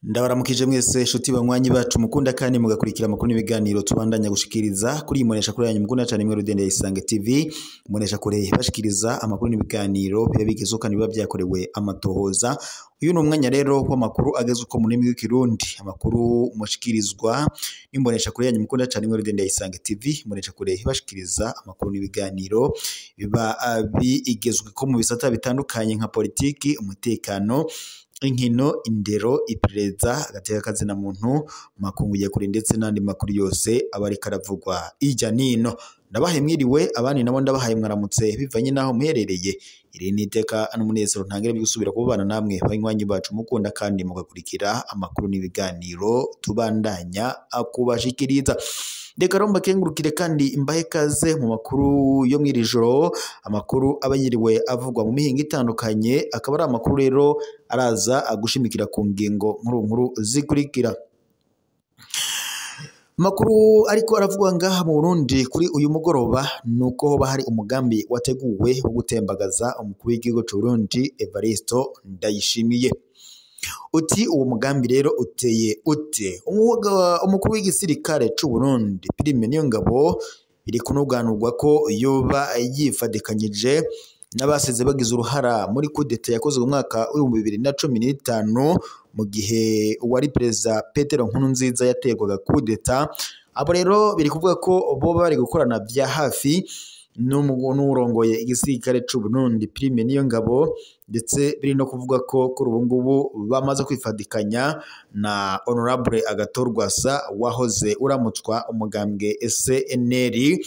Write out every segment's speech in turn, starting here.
Ndabaramukije mwese shuti banywanyi bacu mukunda kandi mugakurikira amakuru n'ibiganiro tubandanya gushikiriza kuri imonesha kure yanyu mukunda cyane mwe Rudende Isange TV imonesha kure bashikiriza amakuru n'ibiganiro biba bigezo kandi biba byakorewe amatohoza. Uyu ni umwanya rero w'amakuru ageze uko mu rurimi rw'ikirundi, amakuru mushikirizwa n'imonesha kure yanyu mukunda cyane mwe Rudende Isange TV imonesha kure bashikiriza amakuru n'ibiganiro biba bigezwe ko mu bisata bitandukanye nka politiki, umutekano, inkino, indero, iperereza, agateka kazina muntu, makungu ya kure ndetse n'andi makuru yose abari karavugwa ijya nino. Ndabahaye mwiriwe, abandi nabo ndabahaye mwaramutse bivanye naho muherereye. Iri ni iteka n'umunezero ntangire bigusubira kubana namwe banywanyi bacu mukunda kandi mugakurikira amakuru n'ibiganiro tubandanya akubashikiriza. Reka romba kengurukire kandi imbahe kaze mu makuru yo mwirijoro, amakuru abayiriwe avugwa mu mihinga itandukanye, akaba ari amakuru rero araza agushimikira ku ngingo nkuru zikurikira. Makuru ariko aravugwa ngaha mu Burundi kuri uyu mugoroba nuko hoba hari umugambi wateguwe wo gutembagaza umukuru w'igihugu cy'u Burundi Evariste Ndayishimiye. Uti uwo mugambi rero uteye ute? Umukuru w'igisirikare cy'u Burundi Prime Niyongabo biri kunuganurwa ko yoba yifadikanyije n'abasize bagize uruhara muri kudeta yakozwe mu mwaka wa 2015 mu gihe uwari perezida Petero Nkurunziza yategwaga kudeta. Abo rero biri kuvuga ko bo bari gukorana bya hafi n'urongoye igisirikare cy'u Burundi Prime Niyongabo, ndetse biri no kuvuga ko kuri ubu ngubu bamaze kwifadikanya na Honorable Agathon wahoze uramutswa umugambwe SNL.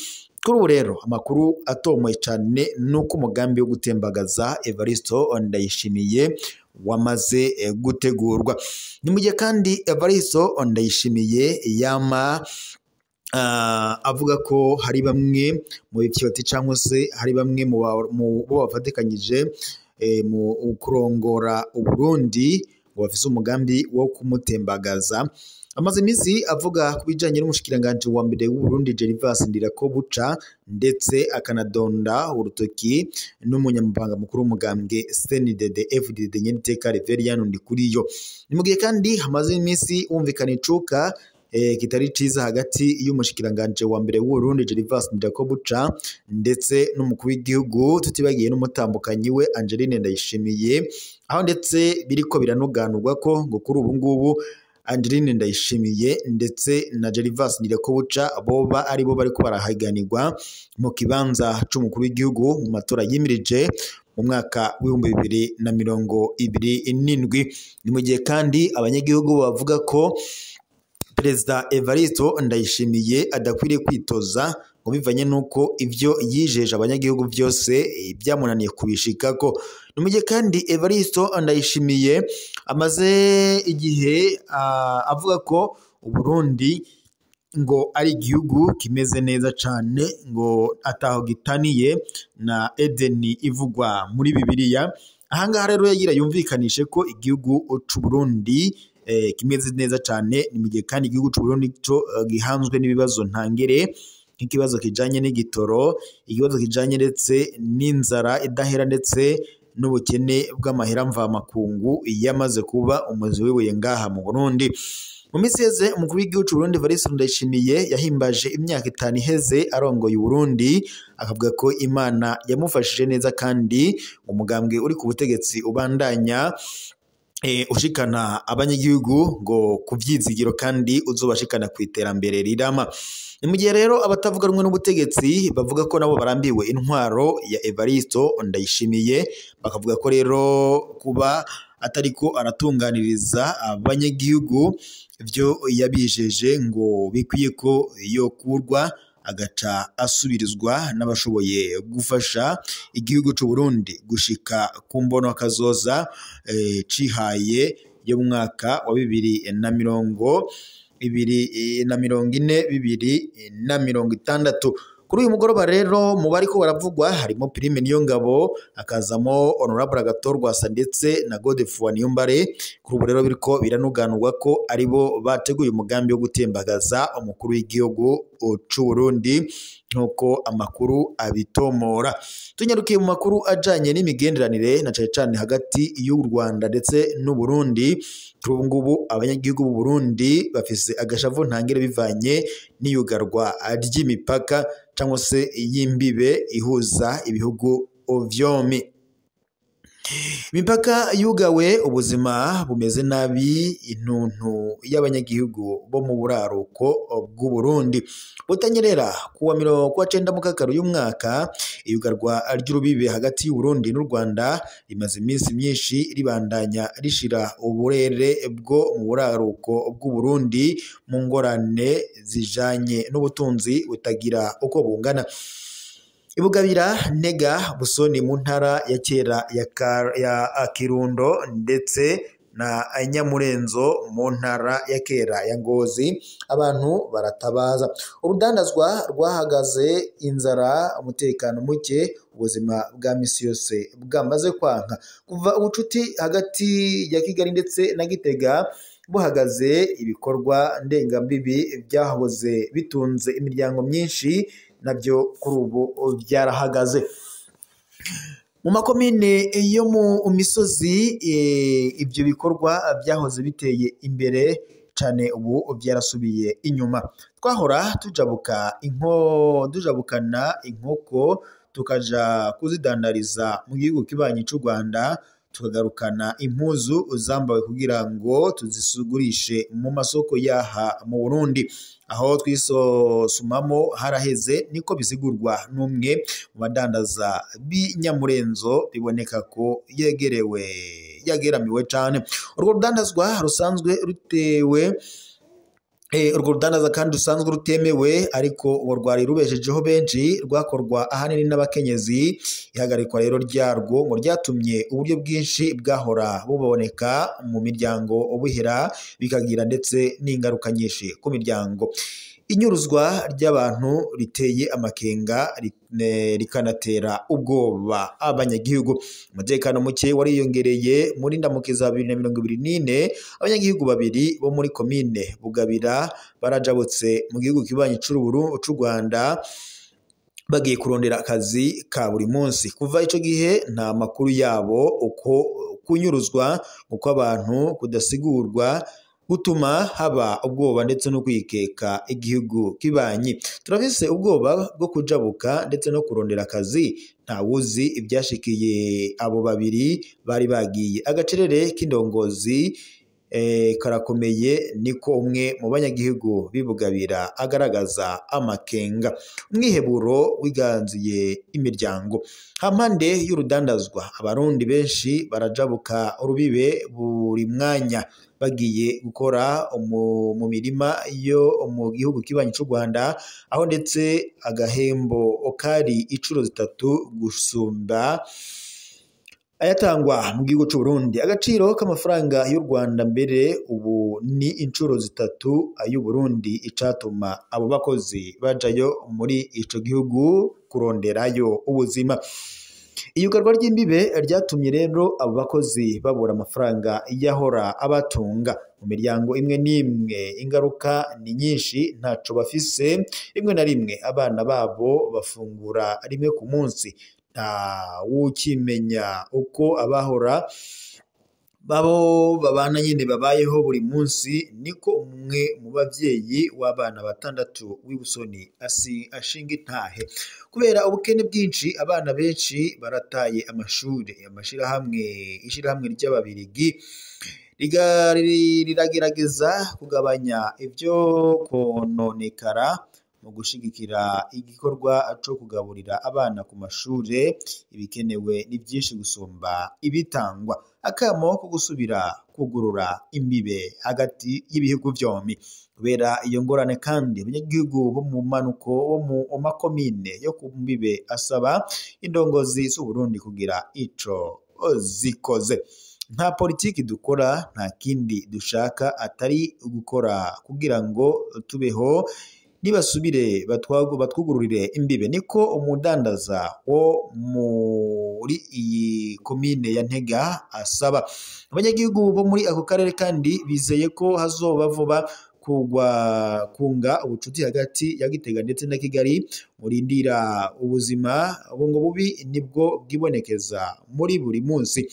Kuri ubu rero amakuru atomoye cyane nuko umugambi wo gutembagaza Evariste Ndayishimiye wamaze gutegurwa. Ni mu gihe kandi Evariste Ndayishimiye yama avuga ko hari bamwe mu bifyoti cyangwa se hari bamwe mu bo bafatikanyije mu kurongora Uburundi bafise umugambi wo kumutembagaza. Amaze iminsi avuga kubijanye n'umushikiranganje wa mbere w'u Burundi Gervas Ndirakobuca, ndetse akanadonda urutoki n'umunyamabanga mukuru w'umugambwe CNDD FDD Nyeniteka Reverien Ndikuriyo. Ni mu gihe kandi hamaze iminsi wumvikana icuka kitari ciza hagati y'umushikiranganje wa mbere w'u Burundi Gervas Ndirakobuca ndetse n'umukuru w'igihugu, tutibagiye n'umutambukanyi we Angeline Ndayishimiye, aho ndetse biriko biranuganurwa ko ngo kuri ubu ngubu Angeline Ndayishimiye ndetse na Gervas Ndirakobuca boba ari bo bariko barahaganirwa mu kibanza c'umukuru w'igihugu mu matora yimirije mu mwaka w'2027. Ni mu gihe kandi abanyagihugu bavuga ko Perezida Evariste Ndayishimiye adakwiriye kwitoza ngo bivanye nuko ivyo yijeje abanyagihugu byose byamunaniye kubishikako. Ni mu gihe kandi Evariste Ndayishimiye amaze igihe avuga ko Uburundi ngo ari igihugu kimeze neza cyane, ngo ataho gitaniye na Edeni ivugwa muri Bibiliya. Ahangaha rero yagira yumvikanishe ko igihugu cy'u Burundi kimeze neza cyane. Ni mu gihe kandi igihugu cy'u Burundi cyo gihanzwe n'ibibazo ntangere, nk'ikibazo kijanye n'igitoro, ikibazo kijanye ndetse n'inzara idahera, ndetse n'ubukene bw'amahera mvamakungu yamaze kuba umuzi wiwe ngaha mu Burundi. Mu minsi yeze umukuru w'igihugu cy'u Burundi Evariste Ndayishimiye yahimbaje imyaka 5 iheze arongoye Burundi, akavuga ko Imana yamufashije neza kandi umugambwe uri ku butegetsi ubandanya ushikana abanyagihugu ngo kuvyizigiro kandi uzobashikana ku iterambere rirama. Ni mu gihe rero abatavuga rumwe n'ubutegetsi bavuga ko nabo barambiwe intwaro ya Evariste Ndayishimiye, bakavuga ko rero kuba atariko aratunganiriza abanyagihugu byo yabijeje ngo bikwiye ko yokurwa agaca asubirizwa n'abashoboye gufasha igihugu cy'u Burundi gushika ku mbono kazoza cihaye yo mwaka wa 2040-2060. Kuri uyu mugoroba rero mu bariko baravugwa harimo Prime Niyongabo, akazamo Honorable Agathon ndetse na Godefroid Niyombare. Kuri ubu rero biriko biranuganurwa ko aribo bateguye umugambi wo gutembagaza umukuru w'igihugu c'u Burundi nkuko amakuru abitomora. Tunyarukiye mu makuru ajanye n'imigenderanire na cane cane hagati y'u Rwanda ndetse n'u Burundi, kuri ubu ngubu abanyagihugu b'u Burundi bafise agashavu ntangere bivanye n'iyugarwa ry'imipaka cyangwa se y'imbibe ihuza ibihugu vyombi. Imipaka yugawe, ubuzima bumeze nabi, intuntu y'abanyagihugu bo mu buraruko bw'u Burundi. Butanyerera kuwa 9 Mukakaro y'umwaka, iyugarwa ry'urubibe hagati y'u Burundi n'u Rwanda rimaze iminsi myinshi ribandanya rishira uburere bwo mu buraruko bw'u Burundi mu ngorane zijanye n'ubutunzi butagira uko bungana. Ibugabira, Ntega, Busoni mu ntara ya kera ya Kirundo ndetse na Nyamurenzo mu ntara ya kera ya Ngozi, abantu baratabaza. Urudandazwa rwahagaze, inzara, umutekano muke, ubuzima bwa misi yose bwamaze kwanka. Kuva ubucuti hagati ya Kigali ndetse na Gitega buhagaze, ibikorwa ndengambibi byahoze bitunze imiryango myinshi nabyo kuri ubu byarahagaze. Mu makomine yo mu misozi ibyo bikorwa byahoze biteye imbere cyane, ubu byarasubiye inyuma. Twahora tujabukana inkoko tukaja kuzidandariza mu gihugu kibanyi cy'u Rwanda, tukagarukana impuzu zambawe kugira ngo tuzisugurishe mu masoko yaha mu Burundi. Aho twisosumamo haraheze, niko bisigurwa n'umwe mu badandaza b'Inyamurenzo, biboneka ko yageramiwe cyane. Urwo rudandazwa rusanzwe rusanzwe rutemewe, ariko uwo rwari rubeshejeho benshi, rwakorwa ahanini n'abakenyezi. Ihagarikwa rero ryarwo ngo ryatumye uburyo bwinshi bwahora buboneka mu miryango buhera, bikagira ndetse n'ingaruka nyinshi ku miryango. Inyuruzwa ry'abantu riteye amakenga, rikanatera ubwoba abanyagihugu. Umutekano muke wariyongereye muri ndamukiza 2024, abanyagihugu babiri bo muri komine Bugabira barajabutse mu gihugu kibanyi c'u Rwanda bagiye kurondera akazi ka buri munsi. Kuva ico gihe nta makuru yabo. Uko kunyuruzwa uko abantu kudasigurwa gutuma haba ubwoba ndetse no kwikeka igihugu kibanyi. Turafise ubwoba bwo kujabuka ndetse no kurondera akazi, ntawuzi ibyashikiye abo babiri bari bagiye. Agacerere k'indongozi karakomeye, niko umwe mu banyagihugu b'Ibugabira agaragaza amakenga. Umwiheburo wiganziye imiryango. Hampande y'urudandazwa, abarundi benshi barajabuka urubibe buri mwanya bagiye gukora mu mirima yo mu gihugu kibanyi cy'u Rwanda, aho ndetse agahembo kari 3 gusumba ayatangwa mu gihugu cy'u Burundi. Agaciro k'amafaranga y'u Rwanda mbere ubu ni 3 ay'u Burundi, icatuma abo bakozi bajayo muri ico gihugu kuronderayo ubuzima. Iyugarwa ry'imbibe ryatumye rero abo bakozi babura amafaranga yahora abatunga. Mu miryango imwe n'imwe ingaruka ni nyinshi, ntaco bafise. Rimwe na rimwe abana babo bafungura rimwe ku munsi. Nta wukimenya uko abahora babo babana nyine babayeho buri munsi. Niko umwe mu bavyeyi w'abana 6 w'Ibusoni ashinga intahe. Kubera ubukene bwinshi, abana benshi barataye amashuri. Ishirahamwe ry'Ababirigi riragerageza kugabanya ibyo kononekara mu gushigikira igikorwa cyo kugaburira abana ku mashure. Ibikenewe ni byinshi gusumba ibitangwa. Akamo ko gusubira kugurura imbibe hagati y'ibihugu vyombi. Kubera iyo ngorane kandi, abanyagihugu bo mu manuko bo mu makomine yo ku mbibe asaba indongozi z'u Burundi kugira ico zikoze. Nta politiki dukora, nta kindi dushaka atari gukora kugira ngo tubeho, nibasubire batwugururire imbibe. Niko umudandaza wo muri iyi komine ya Ntega asaba. Abanyagihugu bo muri ako karere kandi bizeye ko hazoba vuba kunga ubucuti hagati ya Gitega ndetse na Kigali murindira ubuzima ngo bubi nibwo bwibonekeza muri buri munsi.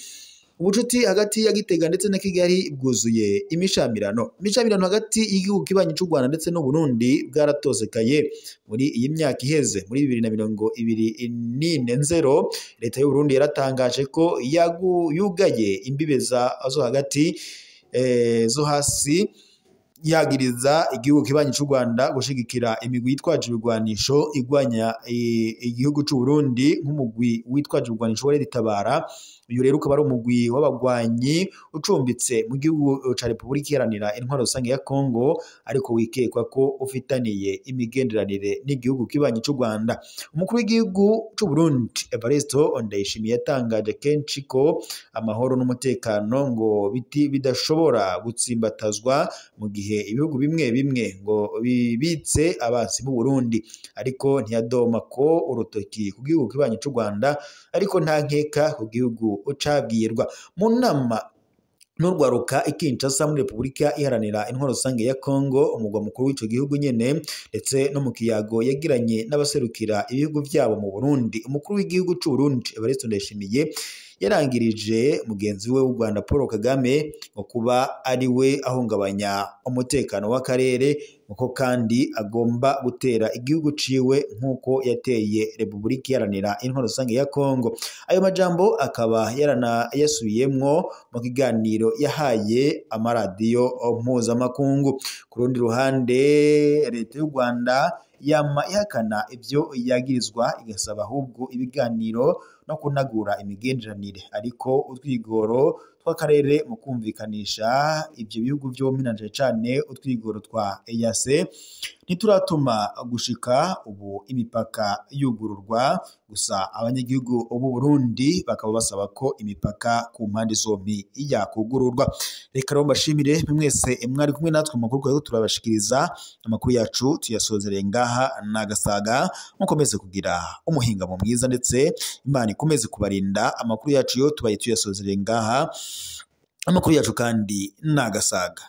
Ubucuti hagati ya Gitega ndetse na Kigali bwuzuye imishamirano hagati y'igihugu kibanyi cy'u Rwanda ndetse n'u Burundi bwaratosekaye muri iyi myaka iheze. Muri 2024 leta y'u Burundi yaratangaje ko yugaye imbibe zo hagati zo hasi, yagiriza igihugu kibanyi cy'u Rwanda gushigikira imigwi yitwaje ibigwanisho igwanya igihugu cy'u Burundi nk'umugwi witwaje ibigwanisho wa Tabara. Uyu rero ukaba ari umugwi w'abagwanyi ucumbitse mu gihugu ca Repubulika Iharanira Intwaro Rusange ya Kongo, ariko wikekwa ko ufitaniye imigenderanire n'igihugu kibanyi cy'u Rwanda. Umukuru w'igihugu cy'u Burundi Evariste Ndayishimiye yatangaje kenshi ko amahoro n'umutekano ngo bidashobora gutsimbatazwa mu gihe ibihugu bimwe bimwe ngo bibitse abansi b'u Burundi, ariko ntiyadoma ko urutoki ku gihugu kibanyi cy'u Rwanda, ariko nta nkeka ku gihugu ucabwirwa. Mu nama n'urwaruka Kinshasa muri Repubulika Iharanira Intwaro Rusange ya Kongo, umugwa mukuru w'ico gihugu nyene, ndetse no mu kiyago yagiranye n'abaserukira ibihugu vyabo mu Burundi, umukuru w'igihugu cy'u Burundi Evariste Ndayishimiye yarangirije mugenzi we w'u Rwanda Paul Kagame ngo kuba ari we ahungabanya umutekano w'akarere, uko kandi agomba gutera igihugu ciwe nk'uko yateye Repubulika Iharanira Intwaro Rusange ya Kongo. Ayo majambo akaba yaranayasubiyemwo mu kiganiro yahaye amaradiyo mpuzamakungu. Ku rundi ruhande leta y'u Rwanda yama ihakana ivyo yagirizwa, igasaba ahubwo ibiganiro no kunagura imigenderanire, ariko utwigoro tw'akarere mu kumvikanisha ivyo bihugu vyompi na cane utwigoro twa EAC ntituratuma gushika ubu imipaka yugururwa. Gusa abanyagihugu b'u Burundi bakaba basaba ko imipaka ku mpande zompi yakugururwa. Reka rero mbashimire mwese mwari kumwe natwe mu makuru turabashikiriza. Amakuru yacu tuyasozereye ngaha n'agasaga, mukomeze kugira umuhingamo mwiza, ndetse Imana ikomeze kubarinda. Amakuru yacu yo tubaye tuyasozereye ngaha, amakuru yacu kandi n'agasaga.